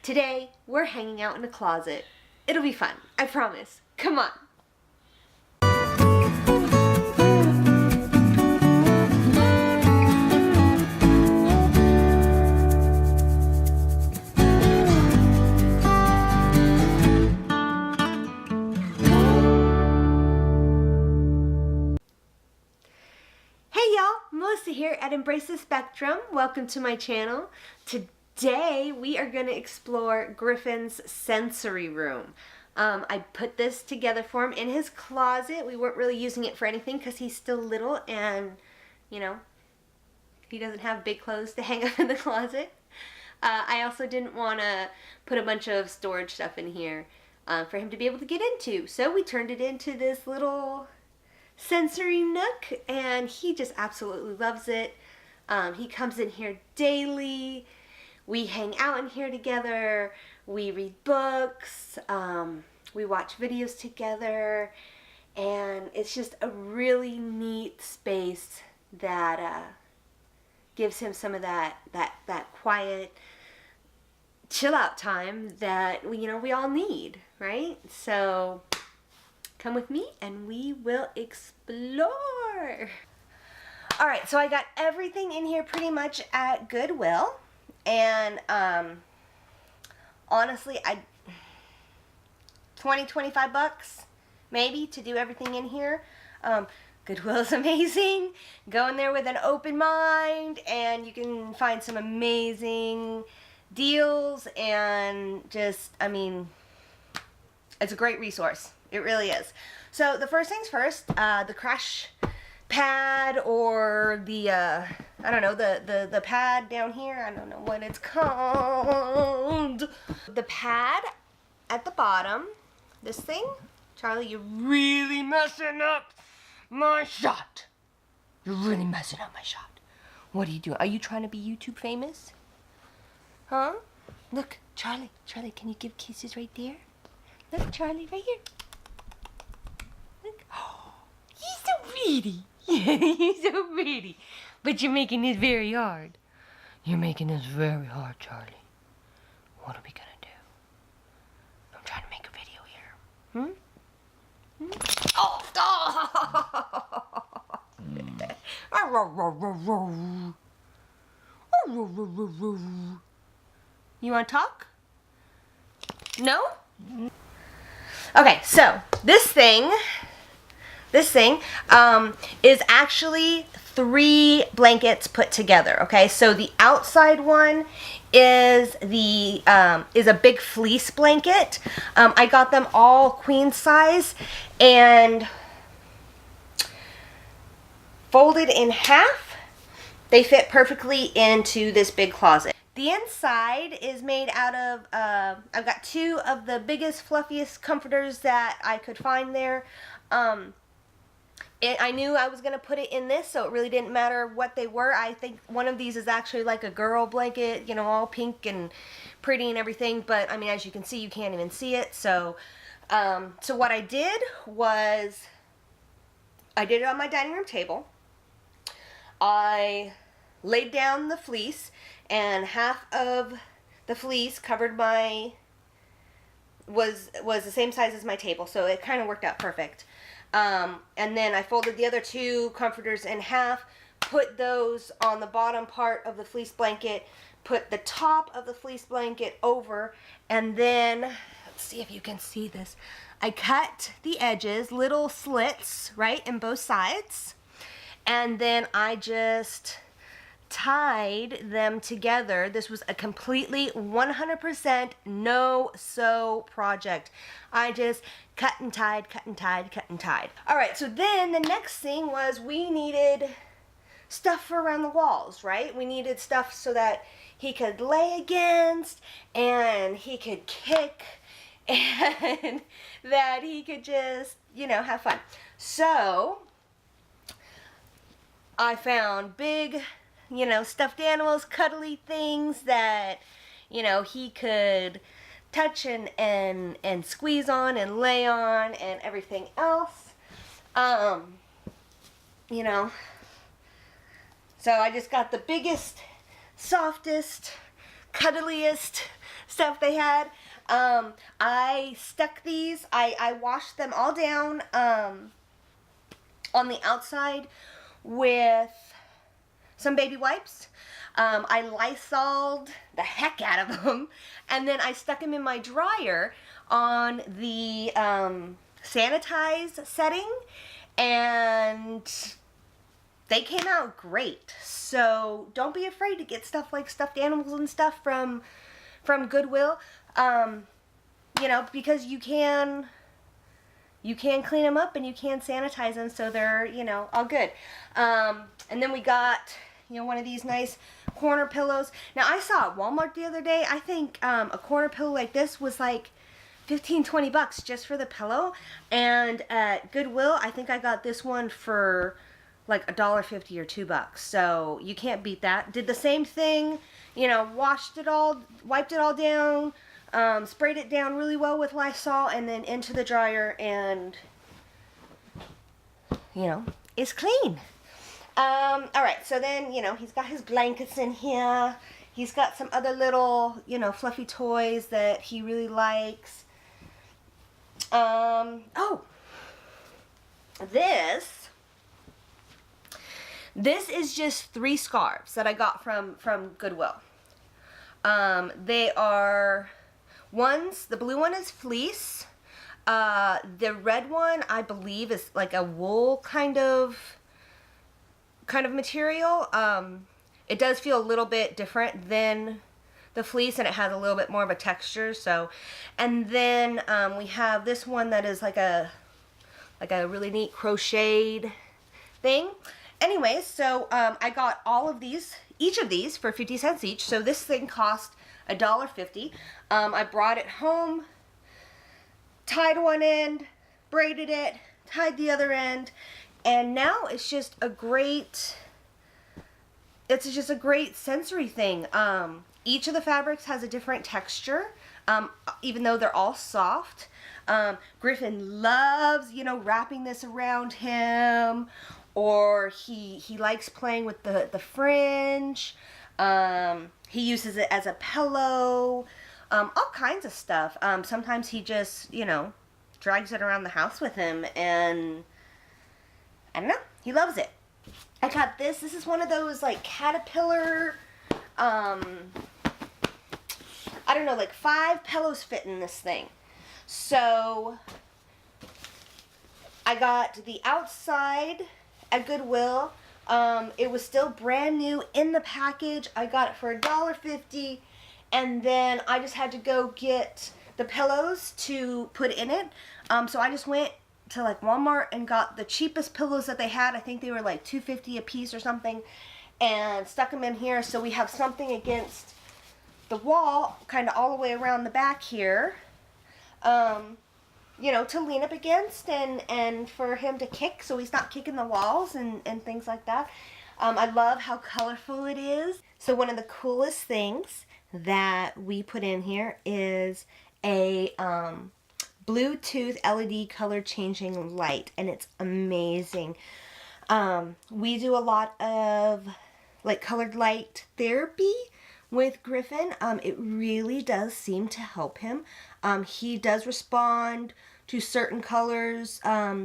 Today, we're hanging out in a closet. It'll be fun, I promise. Come on. Melissa here at Embrace the Spectrum. Welcome to my channel. Today we are going to explore Griffin's sensory room. I put this together for him in his closet. We weren't really using it for anything because he's still little and, you know, he doesn't have big clothes to hang up in the closet. I also didn't want to put a bunch of storage stuff in here for him to be able to get into. So we turned it into this little Sensory Nook, and he just absolutely loves it. He comes in here daily. We hang out in here together. We read books. We watch videos together, and it's just a really neat space that gives him some of that quiet chill out time that we all need, right? So come with me and we will explore. All right, so I got everything in here pretty much at Goodwill, and honestly, 25 bucks maybe to do everything in here. Goodwill is amazing. Go in there with an open mind and you can find some amazing deals, and just, I mean, it's a great resource. It really is. So the first things first, the crash pad, or the I don't know, the pad down here, I don't know what it's called. The pad at the bottom, this thing. Charlie, you're really messing up my shot. You're really messing up my shot. What are you doing? Are you trying to be YouTube famous? Huh? Look, Charlie, can you give kisses right there? Look, Charlie, right here. Look. Oh, he's so pretty. He's so pretty. But you're making this very hard. You're making this very hard, Charlie. What are we gonna do? I'm trying to make a video here. Oh! You want to talk? No? Okay, so this thing is actually 3 blankets put together. Okay, so the outside one is a big fleece blanket. I got them all queen size and folded in half. They fit perfectly into this big closet. The inside is made out of, I've got 2 of the biggest, fluffiest comforters that I could find there. I knew I was going to put it in this, so it really didn't matter what they were. I think one of these is actually like a girl blanket, you know, all pink and pretty and everything, but I mean, as you can see, you can't even see it. So, so what I did was, I did it on my dining room table. I laid down the fleece, and half of the fleece covered was the same size as my table, so it kind of worked out perfect. And then I folded the other 2 comforters in half, put those on the bottom part of the fleece blanket, put the top of the fleece blanket over, and then, let's see if you can see this, I cut the edges, little slits, right, in both sides, and then I just tied them together. This was a completely 100% no-sew project. I just cut and tied, cut and tied, cut and tied. All right, so then the next thing was we needed stuff for around the walls, right? We needed stuff so that he could lay against, and he could kick, and that he could just, you know, have fun. So I found big, you know, stuffed animals, cuddly things that, you know, he could touch and squeeze on and lay on and everything else. You know, so I just got the biggest, softest, cuddliest stuff they had. I stuck these, I washed them all down on the outside with some baby wipes. I Lysoled the heck out of them, and then I stuck them in my dryer on the sanitize setting, and they came out great. So don't be afraid to get stuff like stuffed animals and stuff from Goodwill, you know, because you can clean them up and you can sanitize them, so they're, you know, all good. And then we got, you know, one of these nice corner pillows. Now I saw at Walmart the other day, I think a corner pillow like this was like 15-20 bucks just for the pillow, and at Goodwill I think I got this one for like $1.50 or $2, so you can't beat that. Did the same thing, you know, washed it all, wiped it all down, sprayed it down really well with Lysol, and then into the dryer, and you know, it's clean. Alright, so then, you know, he's got his blankets in here. He's got some other little, you know, fluffy toys that he really likes. Oh, this is just 3 scarves that I got from Goodwill. They are ones, the blue one is fleece. The red one, I believe, is like a wool kind of material. It does feel a little bit different than the fleece, and it has a little bit more of a texture. So, and then we have this one that is like a really neat crocheted thing. Anyways, so I got all of these, each of these for 50 cents each. So this thing cost $1.50. I brought it home, tied one end, braided it, tied the other end, and now it's just a great, sensory thing. Each of the fabrics has a different texture, even though they're all soft. Griffin loves, you know, wrapping this around him, or he likes playing with the fringe. He uses it as a pillow, all kinds of stuff. Sometimes he just, you know, drags it around the house with him, and I don't know, he loves it. I got this. This is one of those like caterpillar, I don't know, like 5 pillows fit in this thing. So I got the outside at Goodwill. It was still brand new in the package. I got it for $1.50, and then I just had to go get the pillows to put in it. So I just went to like Walmart and got the cheapest pillows that they had. I think they were like $2.50 a piece or something, and stuck them in here, so we have something against the wall, kind of all the way around the back here, you know, to lean up against, and for him to kick so he's not kicking the walls and things like that. I love how colorful it is. So one of the coolest things that we put in here is a Bluetooth LED color changing light, and it's amazing. We do a lot of like colored light therapy with Griffin. It really does seem to help him. He does respond to certain colors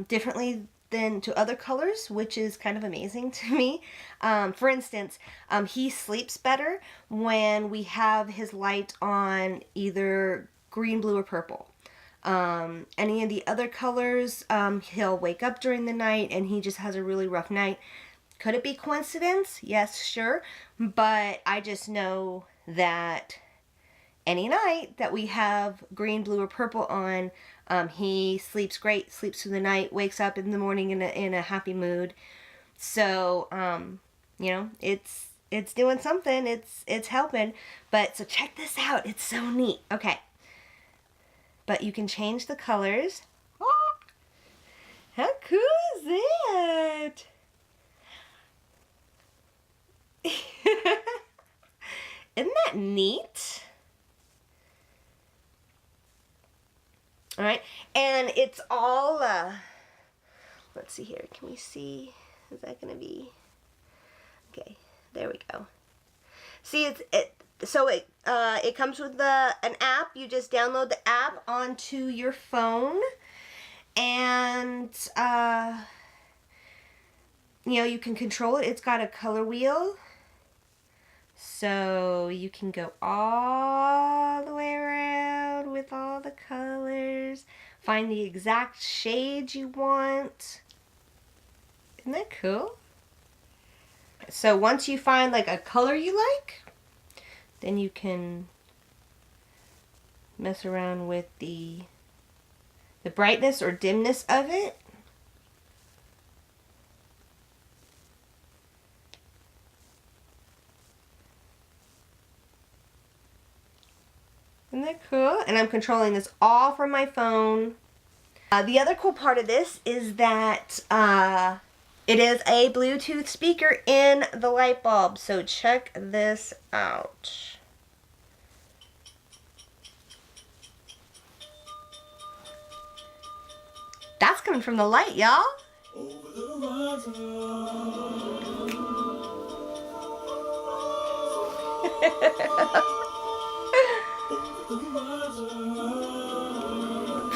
differently than to other colors, which is kind of amazing to me. For instance, he sleeps better when we have his light on either green, blue, or purple. Any of the other colors, he'll wake up during the night and he just has a really rough night. Could it be coincidence? Yes, sure. But I just know that any night that we have green, blue, or purple on, he sleeps great, sleeps through the night, wakes up in the morning in a happy mood. So, you know, it's doing something. It's helping. But so check this out. It's so neat. Okay. But you can change the colors. Oh, how cool is that? Isn't that neat? All right, and it's all, let's see here. Can we see? Is that going to be? Okay, there we go. See, it comes with an app. You just download the app onto your phone, and you know, you can control it. It's got a color wheel, so you can go all the way around with all the colors, find the exact shade you want. Isn't that cool? So once you find like a color you like, then you can mess around with the brightness or dimness of it. Isn't that cool? And I'm controlling this all from my phone. The other cool part of this is that it is a Bluetooth speaker in the light bulb. So check this out. That's coming from the light, y'all.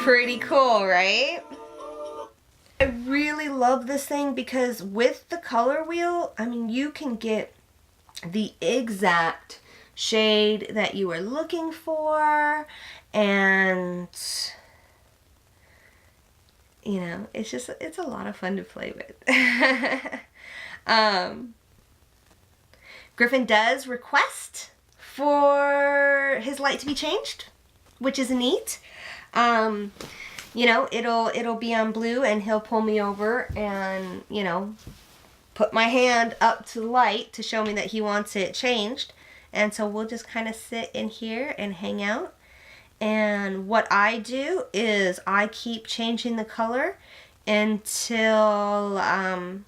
Pretty cool, right? I really love this thing because with the color wheel, I mean, you can get the exact shade that you are looking for, and you know, it's a lot of fun to play with. Griffin does request for his light to be changed, which is neat. You know, it'll be on blue, and he'll pull me over and, you know, put my hand up to the light to show me that he wants it changed. And so we'll just kind of sit in here and hang out. And what I do is I keep changing the color until I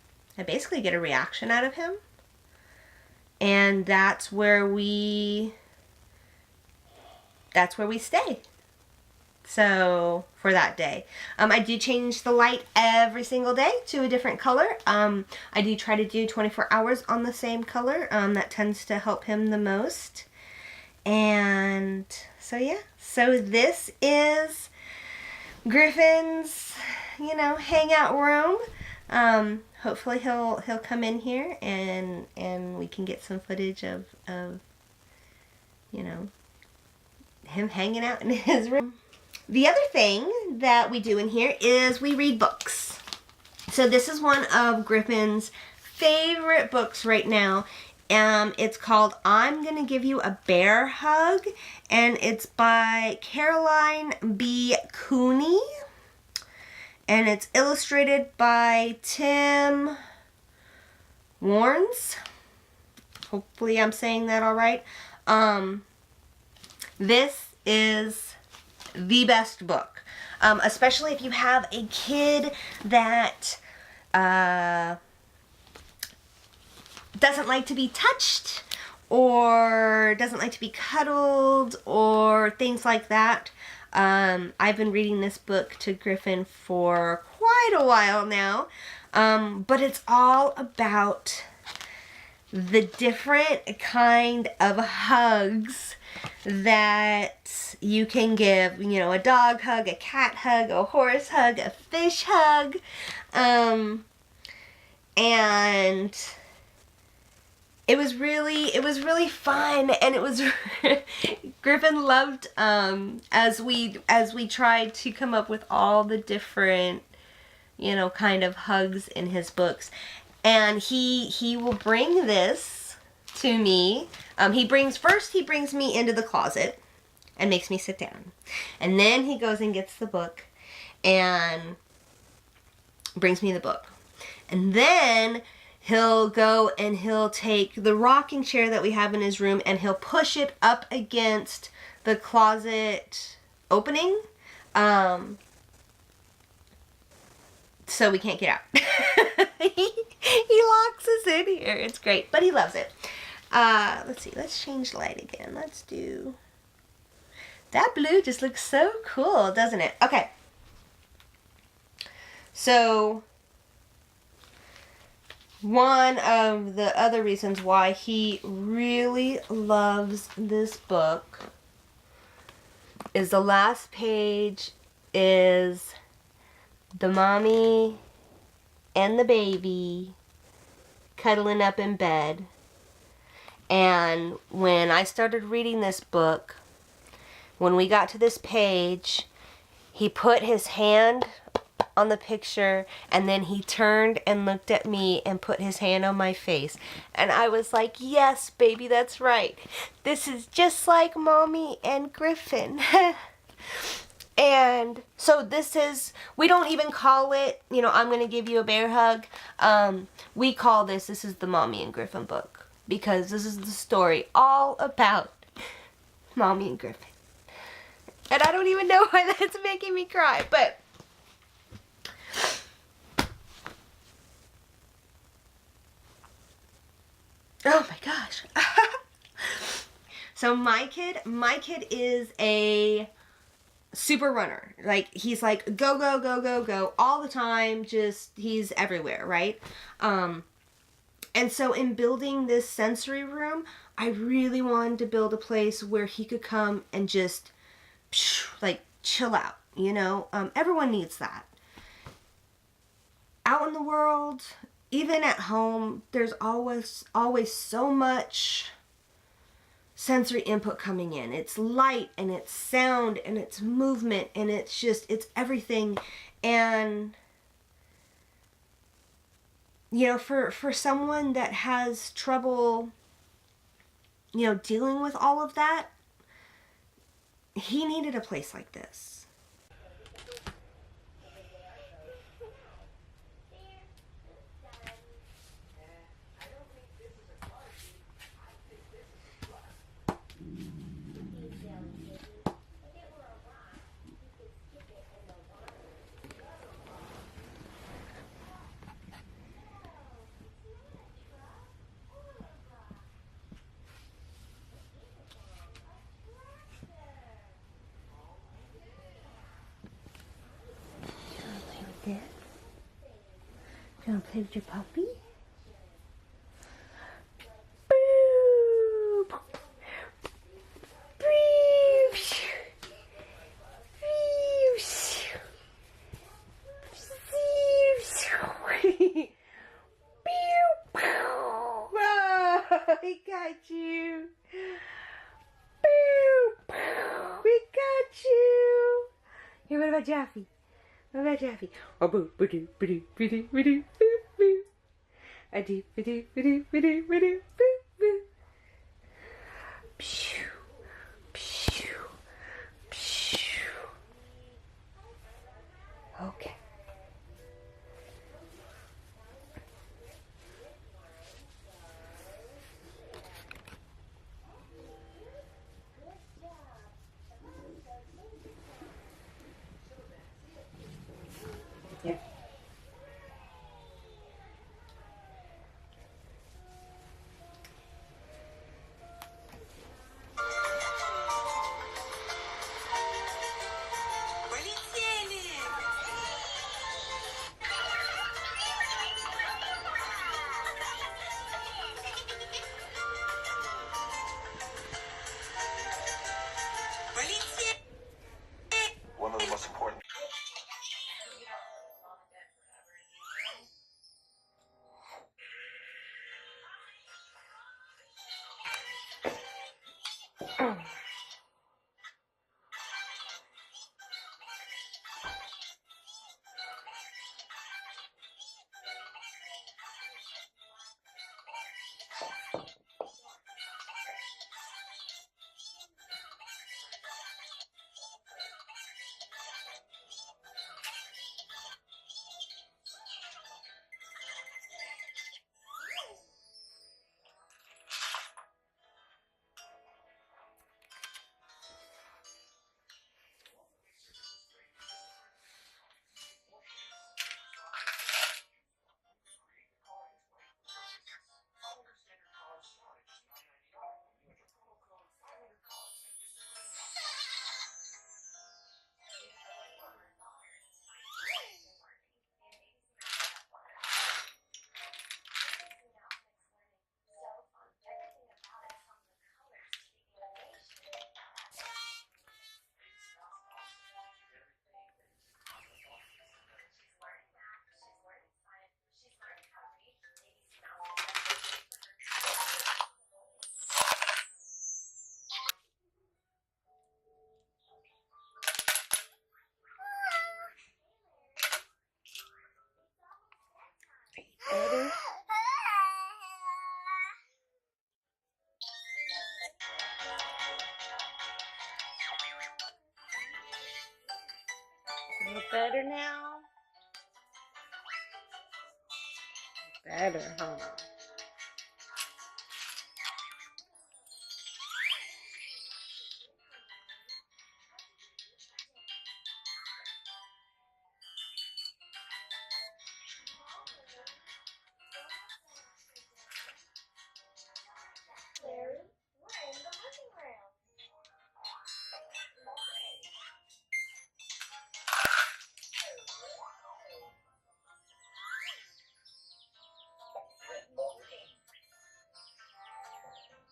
basically get a reaction out of him. And that's where we stay. So for that day, I do change the light every single day to a different color. I do try to do 24 hours on the same color. That tends to help him the most. And so yeah, so this is Griffin's, you know, hangout room. Hopefully he'll come in here and we can get some footage of you know, him hanging out in his room. The other thing that we do in here is we read books. So this is one of Griffin's favorite books right now. It's called I'm Gonna Give You a Bear Hug, and it's by Caroline B. Cooney, and it's illustrated by Tim Warnes. Hopefully I'm saying that all right. This is the best book, especially if you have a kid that doesn't like to be touched or doesn't like to be cuddled or things like that. I've been reading this book to Griffin for quite a while now, but it's all about the different kind of hugs that you can give, you know, a dog hug, a cat hug, a horse hug, a fish hug, and it was really fun, and it was Griffin loved as we tried to come up with all the different, you know, kind of hugs in his books. And he will bring this to me. He brings me into the closet and makes me sit down. And then he goes and gets the book and brings me the book. And then he'll go and he'll take the rocking chair that we have in his room and he'll push it up against the closet opening. So we can't get out. He locks us in here. It's great, but he loves it. Let's see. Let's change light again. Let's do... That blue just looks so cool, doesn't it? Okay. So, one of the other reasons why he really loves this book is the last page is the mommy and the baby cuddling up in bed. And when I started reading this book, when we got to this page, he put his hand on the picture and then he turned and looked at me and put his hand on my face. And I was like, yes, baby, that's right. This is just like Mommy and Griffin. And so this is, we don't even call it, you know, I'm going to give you a bear hug. We call this is the Mommy and Griffin book. Because this is the story all about Mommy and Griffin. And I don't even know why that's making me cry, but oh my gosh. So my kid is a super runner. Like, he's like go, go, go, go, go all the time. Just, he's everywhere, right? And so in building this sensory room, I really wanted to build a place where he could come and just like chill out, you know? Everyone needs that. Out in the world, even at home, there's always so much sensory input coming in. It's light and it's sound and it's movement and it's just, it's everything. And you know, for someone that has trouble, you know, dealing with all of that, he needed a place like this. Do you want to play with your puppy? We got you. We got you. Here, what about Jaffy? What about Jaffy? Oh, boo, boo, doo, boo, doo, boo, doo, boo, doo, boo, boo. A doo, boo, doo, boo, doo, boo, doo, boo, doo, boo, boo. Pshoo, pshoo, pshoo. Okay. Yeah. Better now? Better, huh?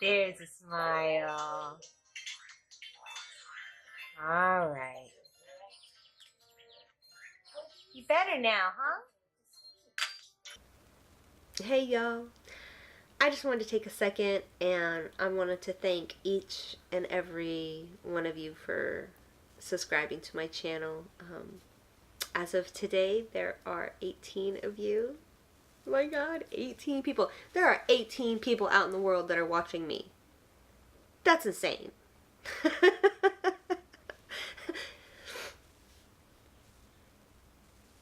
There's a smile. All right. You better now, huh? Hey, y'all. I just wanted to take a second and I wanted to thank each and every one of you for subscribing to my channel. As of today, there are 18 of you. Oh my God, 18 people. There are 18 people out in the world that are watching me. That's insane.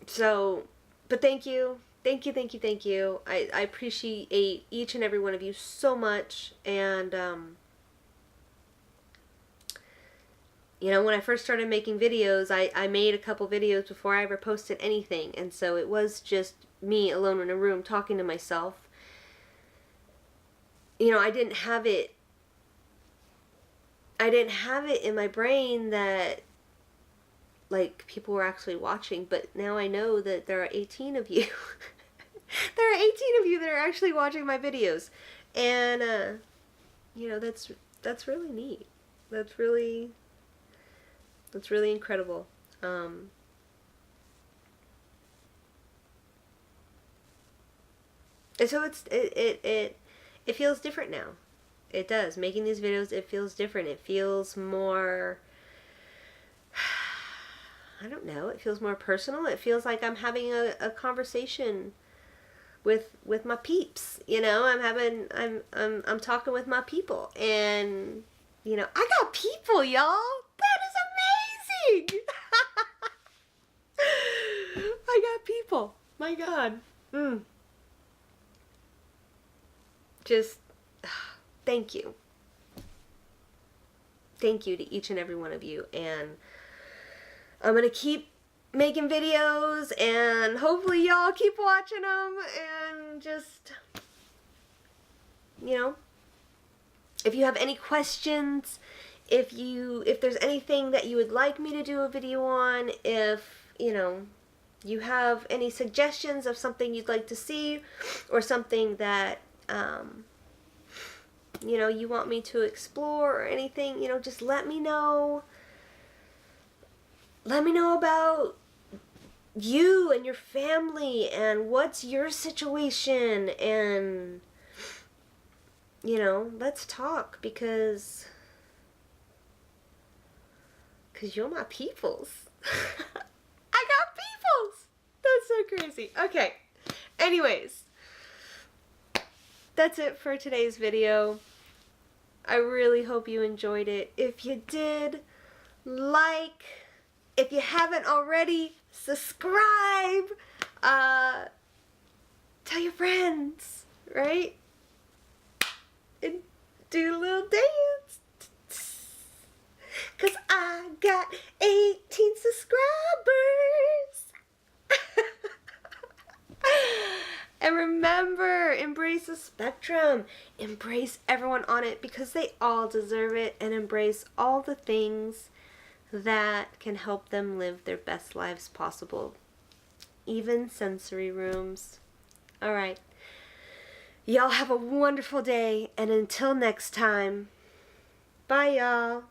So, but thank you. Thank you, thank you, thank you. I appreciate each and every one of you so much. And, you know, when I first started making videos, I made a couple videos before I ever posted anything. And so it was just me alone in a room talking to myself. You know, I didn't have it in my brain that, like, people were actually watching. But now I know that there are 18 of you. There are 18 of you that are actually watching my videos. And, you know, that's really neat. That's really incredible. And so it feels different now. It does. Making these videos, it feels different. It feels more, I don't know, it feels more personal. It feels like I'm having a conversation with my peeps. You know, I'm talking with my people. And, you know, I got people, y'all. That is amazing. I got people. My God. Just thank you. Thank you to each and every one of you. And I'm going to keep making videos and hopefully y'all keep watching them. And just, you know, if you have any questions, if there's anything that you would like me to do a video on, if, you know, you have any suggestions of something you'd like to see or something that, you know, you want me to explore or anything, you know, just let me know. Let me know about you and your family and what's your situation, and, you know, let's talk because you're my peoples. I got peoples. That's so crazy. Okay. Anyways, that's it for today's video. I really hope you enjoyed it. If you did, like. If you haven't already, subscribe. Tell your friends, right? And do a little dance. 'Cause I got 18 subscribers. And remember, embrace the spectrum. Embrace everyone on it because they all deserve it. And embrace all the things that can help them live their best lives possible. Even sensory rooms. Alright. Y'all have a wonderful day. And until next time, bye y'all.